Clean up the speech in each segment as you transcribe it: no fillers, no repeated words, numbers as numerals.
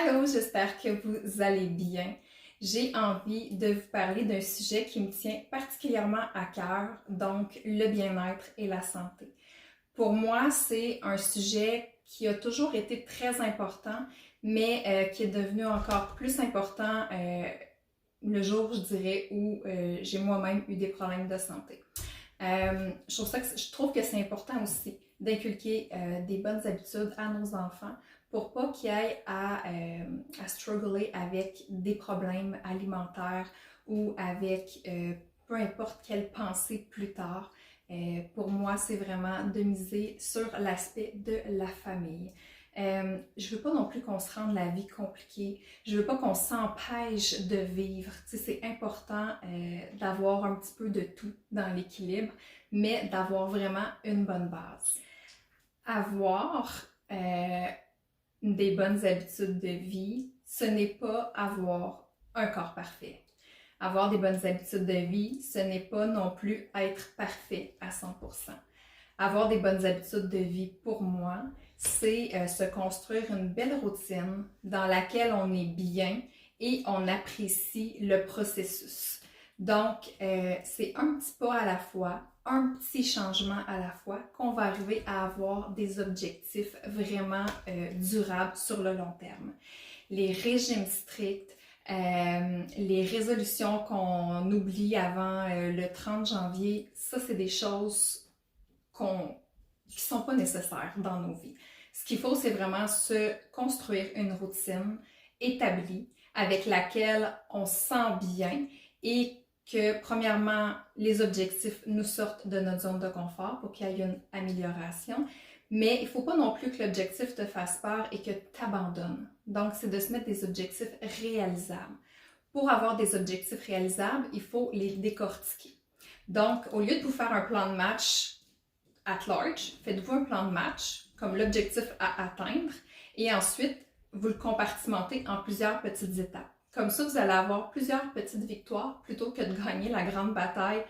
Allô, j'espère que vous allez bien. J'ai envie de vous parler d'un sujet qui me tient particulièrement à cœur, donc le bien-être et la santé. Pour moi, c'est un sujet qui a toujours été très important, mais qui est devenu encore plus important le jour, je dirais, où j'ai moi-même eu des problèmes de santé. Je trouve que c'est important aussi d'inculquer des bonnes habitudes à nos enfants pour pas qu'ils aient à struggler avec des problèmes alimentaires ou avec peu importe quelle pensée plus tard. Pour moi, c'est vraiment de miser sur l'aspect de la famille. Je veux pas non plus qu'on se rende la vie compliquée. Je veux pas qu'on s'empêche de vivre. Tu sais, c'est important d'avoir un petit peu de tout dans l'équilibre, mais d'avoir vraiment une bonne base. Avoir des bonnes habitudes de vie, ce n'est pas avoir un corps parfait. Avoir des bonnes habitudes de vie, ce n'est pas non plus être parfait à 100%. Avoir des bonnes habitudes de vie, pour moi, c'est se construire une belle routine dans laquelle on est bien et on apprécie le processus. Donc, c'est un petit pas à la fois, un petit changement à la fois qu'on va arriver à avoir des objectifs vraiment durables sur le long terme. Les régimes stricts, les résolutions qu'on oublie avant le 30 janvier, ça c'est des choses qui ne sont pas nécessaires dans nos vies. Ce qu'il faut, c'est vraiment se construire une routine établie avec laquelle on se sent bien et que, premièrement, les objectifs nous sortent de notre zone de confort pour qu'il y ait une amélioration. Mais il ne faut pas non plus que l'objectif te fasse peur et que tu abandonnes. Donc, c'est de se mettre des objectifs réalisables. Pour avoir des objectifs réalisables, il faut les décortiquer. Donc, au lieu de vous faire un plan de match at large, faites-vous un plan de match comme l'objectif à atteindre et ensuite, vous le compartimentez en plusieurs petites étapes. Comme ça, vous allez avoir plusieurs petites victoires plutôt que de gagner la grande bataille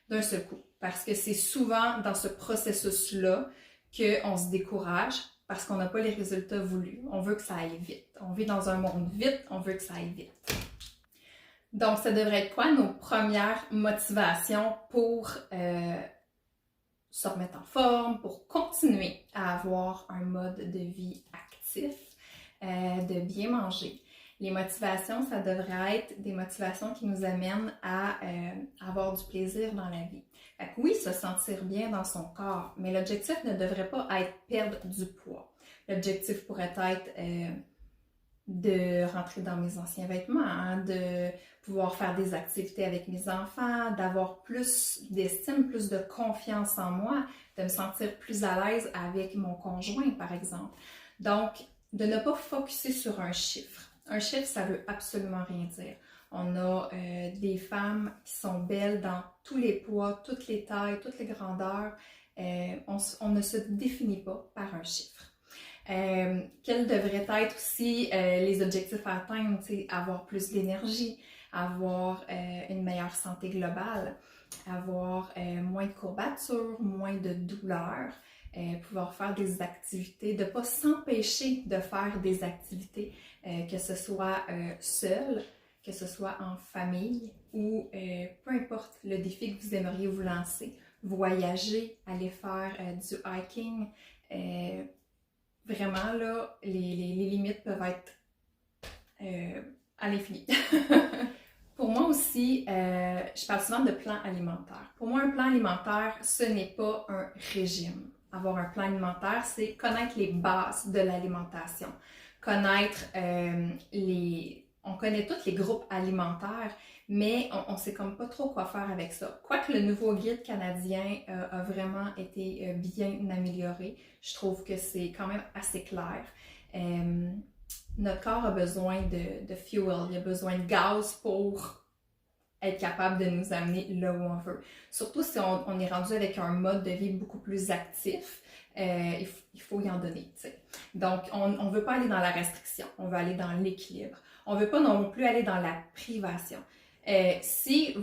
d'un seul coup. Parce que c'est souvent dans ce processus-là qu'on se décourage parce qu'on n'a pas les résultats voulus. On veut que ça aille vite. On vit dans un monde vite, on veut que ça aille vite. Donc, ça devrait être quoi nos premières motivations pour se remettre en forme, pour continuer à avoir un mode de vie actif, de bien manger. Les motivations, ça devrait être des motivations qui nous amènent à avoir du plaisir dans la vie. Fait que oui, se sentir bien dans son corps, mais l'objectif ne devrait pas être perdre du poids. L'objectif pourrait être de rentrer dans mes anciens vêtements, hein, de pouvoir faire des activités avec mes enfants, d'avoir plus d'estime, plus de confiance en moi, de me sentir plus à l'aise avec mon conjoint, par exemple. Donc, de ne pas focusser sur un chiffre. Un chiffre, ça veut absolument rien dire. On a des femmes qui sont belles dans tous les poids, toutes les tailles, toutes les grandeurs. On ne se définit pas par un chiffre. Quels devraient être aussi les objectifs à atteindre, avoir plus d'énergie, avoir une meilleure santé globale, avoir moins de courbatures, moins de douleurs, pouvoir faire des activités, de ne pas s'empêcher de faire des activités, que ce soit seul, que ce soit en famille ou peu importe le défi que vous aimeriez vous lancer, voyager, aller faire du hiking, vraiment, là, les limites peuvent être à l'infini. Pour moi aussi, je parle souvent de plan alimentaire. Pour moi, un plan alimentaire, ce n'est pas un régime. Avoir un plan alimentaire, c'est connaître les bases de l'alimentation. Connaître on connaît tous les groupes alimentaires, mais on ne sait comme pas trop quoi faire avec ça. Quoique le nouveau guide canadien a vraiment été bien amélioré, je trouve que c'est quand même assez clair. Notre corps a besoin de fuel, il a besoin de gaz pour être capable de nous amener là où on veut. Surtout si on est rendu avec un mode de vie beaucoup plus actif, il faut y en donner. T'sais. Donc, on ne veut pas aller dans la restriction, on veut aller dans l'équilibre. On ne veut pas non plus aller dans la privation. C'est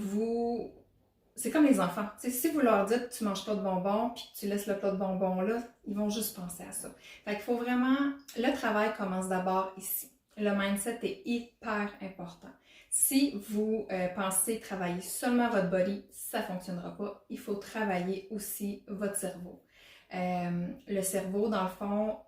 comme les enfants. T'sais, si vous leur dites tu ne manges pas de bonbons puis que tu laisses le plat de bonbons là, ils vont juste penser à ça. Fait qu'il faut vraiment... Le travail commence d'abord ici. le mindset est hyper important. Si vous pensez travailler seulement votre body, ça ne fonctionnera pas. Il faut travailler aussi votre cerveau. Le cerveau, dans le fond,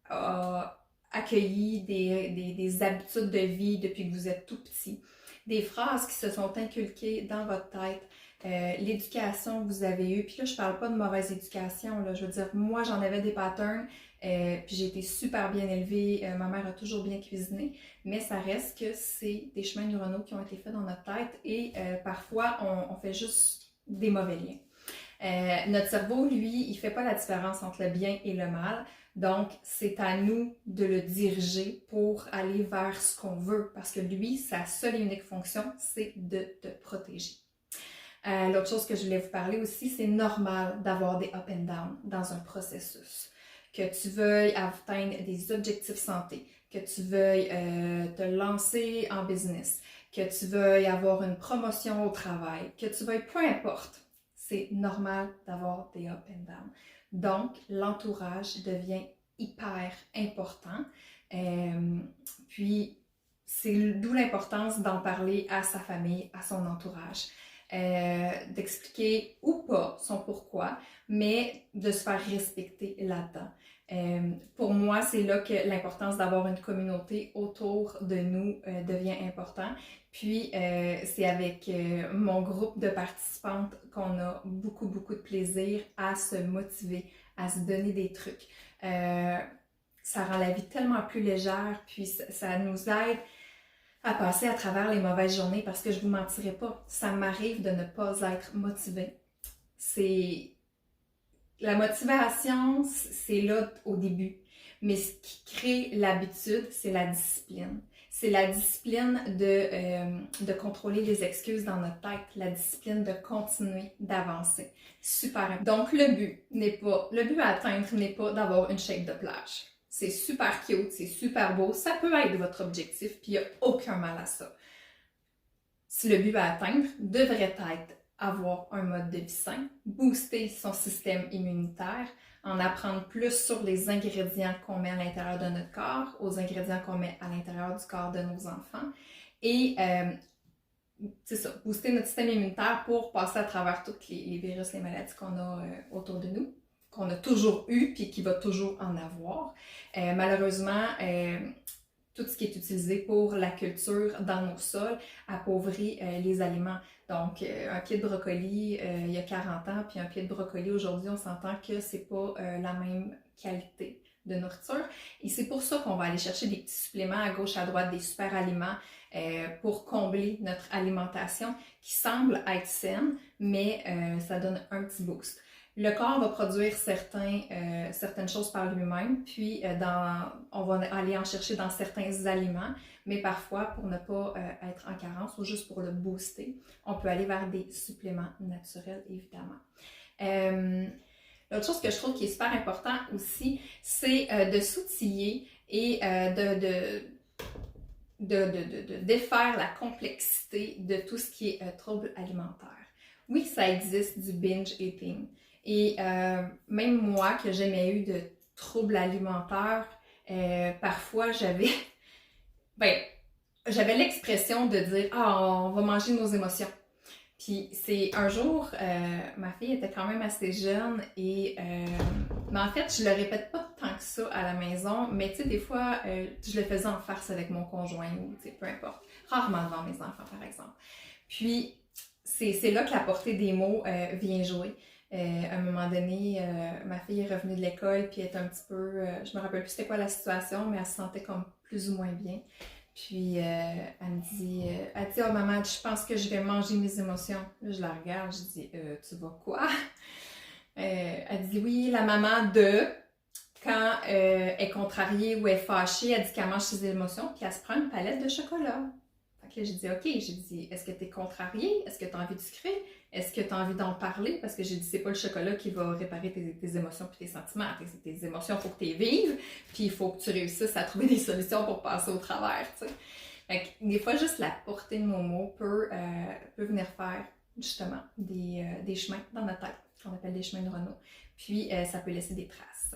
a accueilli des habitudes de vie depuis que vous êtes tout petit. Des phrases qui se sont inculquées dans votre tête. L'éducation que vous avez eue, puis là je parle pas de mauvaise éducation, là, je veux dire, moi j'en avais des patterns, puis j'ai été super bien élevée, ma mère a toujours bien cuisiné, mais ça reste que c'est des chemins neuronaux qui ont été faits dans notre tête et parfois on fait juste des mauvais liens. Notre cerveau, lui, il fait pas la différence entre le bien et le mal, donc c'est à nous de le diriger pour aller vers ce qu'on veut, parce que lui, sa seule et unique fonction, c'est de te protéger. L'autre chose que je voulais vous parler aussi, c'est normal d'avoir des up and down dans un processus. Que tu veuilles atteindre des objectifs santé, que tu veuilles te lancer en business, que tu veuilles avoir une promotion au travail, que tu veuilles, peu importe, c'est normal d'avoir des up and down. Donc, l'entourage devient hyper important. Puis, c'est d'où l'importance d'en parler à sa famille, à son entourage. D'expliquer ou pas son pourquoi, mais de se faire respecter là-dedans. Pour moi, c'est là que l'importance d'avoir une communauté autour de nous devient important. Puis, c'est avec mon groupe de participantes qu'on a beaucoup de plaisir à se motiver, à se donner des trucs. Ça rend la vie tellement plus légère, puis ça nous aide à passer à travers les mauvaises journées, parce que je vous mentirai pas, ça m'arrive de ne pas être motivée. La motivation, c'est là au début, mais ce qui crée l'habitude, c'est la discipline. C'est la discipline de contrôler les excuses dans notre tête, la discipline de continuer d'avancer. Super important. Donc le but à atteindre n'est pas d'avoir une shape de plage. C'est super cute, c'est super beau, ça peut être votre objectif, puis il n'y a aucun mal à ça. Si le but à atteindre devrait être avoir un mode de vie sain, booster son système immunitaire, en apprendre plus sur les ingrédients qu'on met à l'intérieur de notre corps, aux ingrédients qu'on met à l'intérieur du corps de nos enfants, et c'est ça, booster notre système immunitaire pour passer à travers tous les virus, les maladies qu'on a autour de nous, qu'on a toujours eu puis qui va toujours en avoir. Malheureusement, tout ce qui est utilisé pour la culture dans nos sols appauvrit les aliments. Donc, un pied de brocoli il y a 40 ans, puis un pied de brocoli aujourd'hui, on s'entend que c'est pas la même qualité de nourriture. Et c'est pour ça qu'on va aller chercher des petits suppléments à gauche, à droite, des super aliments pour combler notre alimentation qui semble être saine, mais ça donne un petit boost. Le corps va produire certaines choses par lui-même, puis on va aller en chercher dans certains aliments, mais parfois, pour ne pas être en carence ou juste pour le booster, on peut aller vers des suppléments naturels, évidemment. L'autre chose que je trouve qui est super important aussi, c'est de s'outiller et de défaire la complexité de tout ce qui est trouble alimentaire. Oui, ça existe du binge eating. Et même moi, que j'ai jamais eu de troubles alimentaires, parfois j'avais l'expression de dire « Ah, on va manger nos émotions ». Puis c'est un jour, ma fille était quand même assez jeune et mais en fait, je le répète pas tant que ça à la maison, mais tu sais, des fois, je le faisais en farce avec mon conjoint ou tu sais, peu importe. Rarement devant mes enfants, par exemple. Puis c'est là que la portée des mots vient jouer. À un moment donné, ma fille est revenue de l'école, puis elle était un petit peu, je me rappelle plus c'était quoi la situation, mais elle se sentait comme plus ou moins bien. Puis elle me dit, oh maman, je pense que je vais manger mes émotions. Là, je la regarde, je dis, tu vas quoi? Elle dit, oui, la maman de, quand elle est contrariée ou elle est fâchée, elle dit qu'elle mange ses émotions, puis elle se prend une palette de chocolat. Fait que là, j'ai dit, OK, j'ai dit, est-ce que tu es contrariée? Est-ce que tu as envie de sucrer? Est-ce que tu as envie d'en parler? Parce que j'ai dit, c'est pas le chocolat qui va réparer tes émotions et tes sentiments. Tes émotions, il faut que tu les vives, puis il faut que tu réussisses à trouver des solutions pour passer au travers, tu sais. Fait que des fois, juste la portée de nos mots peut venir faire, justement, des chemins dans notre tête, qu'on appelle des chemins neuronaux. Puis, ça peut laisser des traces.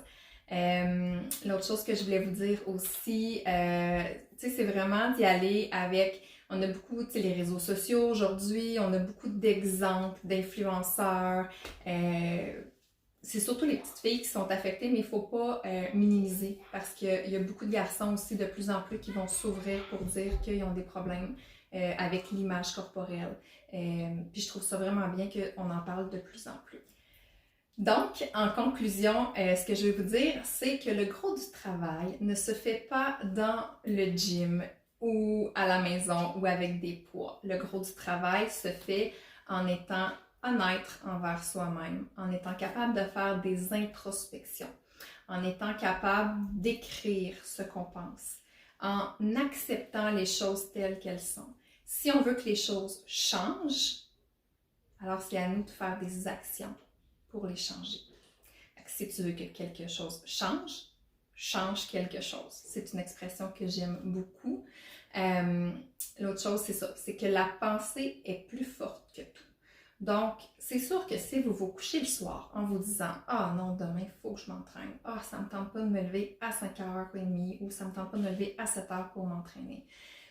L'autre chose que je voulais vous dire aussi, c'est vraiment d'y aller avec... On a beaucoup, les réseaux sociaux aujourd'hui, on a beaucoup d'exemples d'influenceurs. C'est surtout les petites filles qui sont affectées, mais il ne faut pas minimiser parce qu'il y a beaucoup de garçons aussi de plus en plus qui vont s'ouvrir pour dire qu'ils ont des problèmes avec l'image corporelle. Puis je trouve ça vraiment bien qu'on en parle de plus en plus. Donc, en conclusion, ce que je vais vous dire, c'est que le gros du travail ne se fait pas dans le gym ou à la maison ou avec des poids. Le gros du travail se fait en étant honnête envers soi-même, en étant capable de faire des introspections, en étant capable d'écrire ce qu'on pense, en acceptant les choses telles qu'elles sont. Si on veut que les choses changent, alors c'est à nous de faire des actions pour les changer. Si tu veux que quelque chose change, change quelque chose. C'est une expression que j'aime beaucoup. L'autre chose, c'est ça, c'est que la pensée est plus forte que tout. Donc, c'est sûr que si vous vous couchez le soir en vous disant « Ah non, demain, il faut que je m'entraîne. Ah, ça ne me tente pas de me lever à 5h30 ou ça ne me tente pas de me lever à 7h pour m'entraîner. »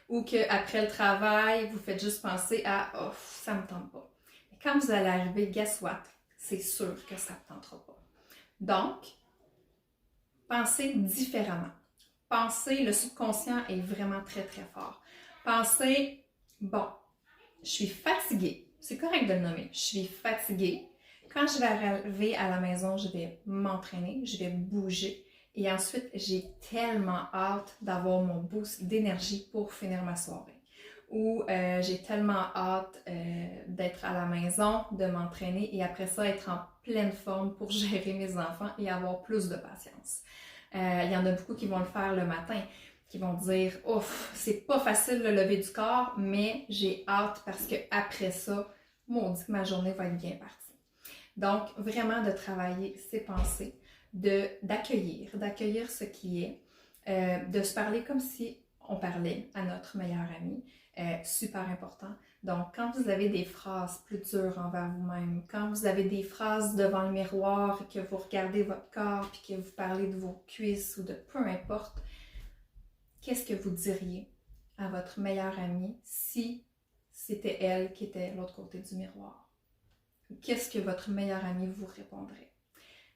Ou qu'après le travail, vous faites juste penser à « Oh, ça ne me tente pas. » Mais quand vous allez arriver, guess what? C'est sûr que ça ne te tentera pas. Donc, pensez différemment. Pensez, le subconscient est vraiment très, très fort. Pensez, bon, je suis fatiguée. C'est correct de le nommer. Je suis fatiguée. Quand je vais arriver à la maison, je vais m'entraîner, je vais bouger. Et ensuite, j'ai tellement hâte d'avoir mon boost d'énergie pour finir ma soirée. Ou j'ai tellement hâte d'être à la maison, de m'entraîner et après ça, être en pleine forme pour gérer mes enfants et avoir plus de patience. Il y en a beaucoup qui vont le faire le matin, qui vont dire « Ouf, c'est pas facile le lever du corps, mais j'ai hâte parce que après ça, maudit que ma journée va être bien partie. » Donc, vraiment de travailler ses pensées, d'accueillir ce qui est, de se parler comme si on parlait à notre meilleur ami. Super important. Donc, quand vous avez des phrases plus dures envers vous-même, quand vous avez des phrases devant le miroir et que vous regardez votre corps puis que vous parlez de vos cuisses ou de peu importe, qu'est-ce que vous diriez à votre meilleure amie si c'était elle qui était de l'autre côté du miroir? Qu'est-ce que votre meilleure amie vous répondrait?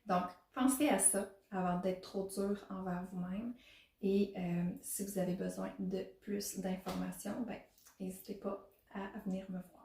Donc, pensez à ça avant d'être trop dur envers vous-même. Et si vous avez besoin de plus d'informations, n'hésitez pas à venir me voir.